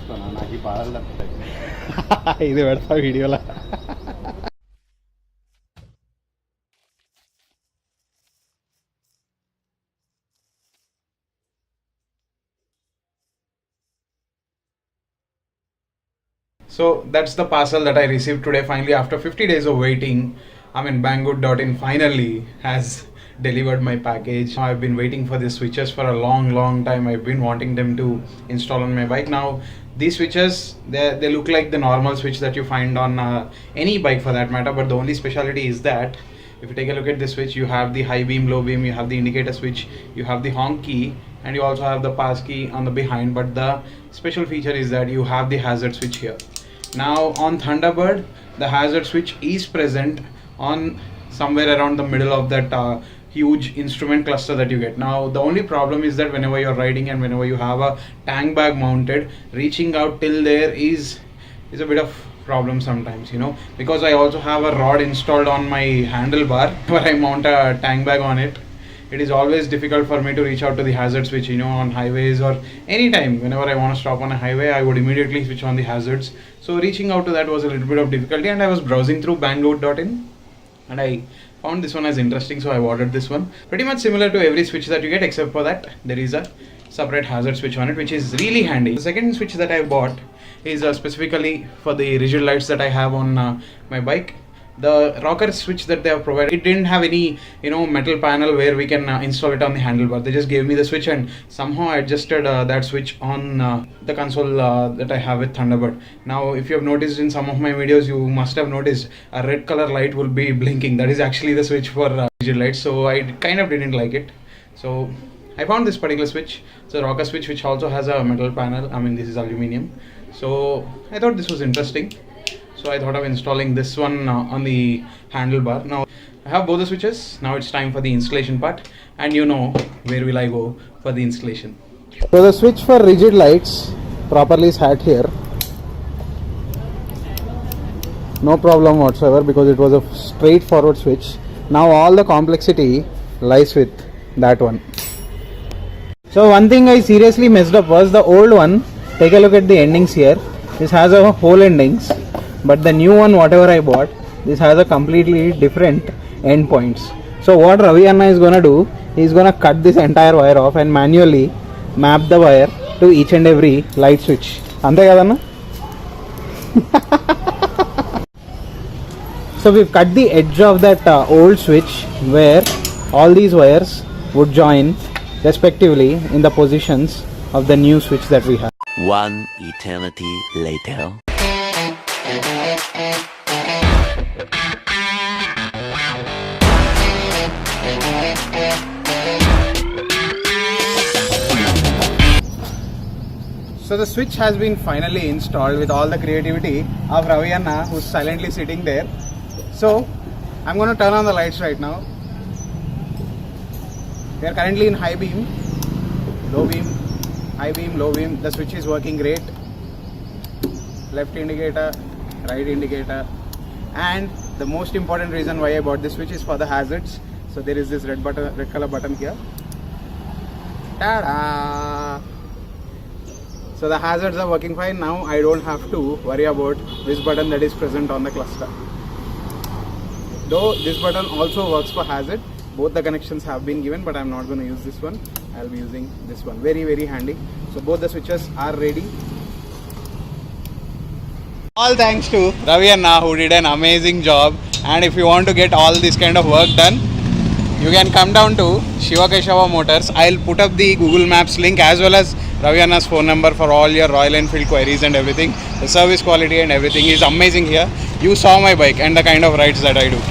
చూస్తాను నాకు ఈ బాధలు తప్పుతాయి. ఇది పెడతా వీడియోలో. So that's the parcel that I received today finally after 50 days of waiting. I mean Banggood.in finally has delivered my package. I've been waiting for these switches for a long time. I've been wanting them to install on my bike. Now these switches, they look like the normal switch that you find on any bike for that matter, but the only specialty is that if you take a look at this switch, you have the high beam, low beam, you have the indicator switch, you have the honk key, and you also have the pass key on the behind. But the special feature is that you have the hazard switch here. Now on Thunderbird, the hazard switch is present on somewhere around the middle of that huge instrument cluster that you get. Now the only problem is that whenever you're riding and whenever you have a tank bag mounted, reaching out till there is a bit of problem sometimes, you know, because I also have a rod installed on my handlebar where I mount a tank bag on it. It is always difficult for me to reach out to the hazard switch, you know, on highways or anytime. Whenever I want to stop on a highway, I would immediately switch on the hazards. So reaching out to that was a little bit of difficulty, and I was browsing through Banggood.in and I found this one as interesting, so I ordered this one. Pretty much similar to every switch that you get, except for that there is a separate hazard switch on it, which is really handy. The second switch that I bought is specifically for the rigid lights that I have on my bike. The rocker switch that they have provided, it didn't have any, you know, metal panel where we can install it on the handlebar. They just gave me the switch and somehow I adjusted that switch on the console that I have with Thunderbird. Now if you have noticed in some of my videos, you must have noticed a red color light will be blinking. That is actually the switch for rigid lights, so I kind of didn't like it. So I found this particular switch. It's a rocker switch which also has a metal panel. I mean, this is aluminium, so I thought this was interesting. So I thought of installing this one on the handlebar. Now I have both the switches. Now it's time for the installation part, and you know where will I go for the installation. So the switch for rigid lights properly sat here, no problem whatsoever, because it was a straightforward switch. Now all the complexity lies with that one. So one thing I seriously messed up was the old one. Take a look at the endings here. This has a hole endings, but the new one, whatever I bought, this has a completely different end points. So what Ravi Anna is gonna do, he is gonna cut this entire wire off and manually map the wire to each and every light switch. Ante kadana? So we've cut the edge of that old switch where all these wires would join respectively in the positions of the new switch that we have. One eternity later. So the switch has been finally installed with all the creativity of Ravi Anna, who's silently sitting there. So I'm going to turn on the lights right now. We are currently in high beam, low beam, high beam, low beam. The switch is working great. Left indicator, right indicator, and the most important reason why I bought this switch is for the hazards. So there is this red color button here. Ta-da! So the hazards are working fine. Now I don't have to worry about this button that is present on the cluster. Though this button also works for hazard, both the connections have been given, but I'm not going to use this one. I'll be using this one. Very handy. So both the switches are ready. All thanks to Ravi Anna, who did an amazing job. And if you want to get all this kind of work done, you can come down to Shiva Keshava Motors. I'll put up the Google Maps link as well as Ravi Anna's phone number for all your Royal Enfield queries and everything. The service quality and everything is amazing here. You saw my bike and the kind of rides that I do.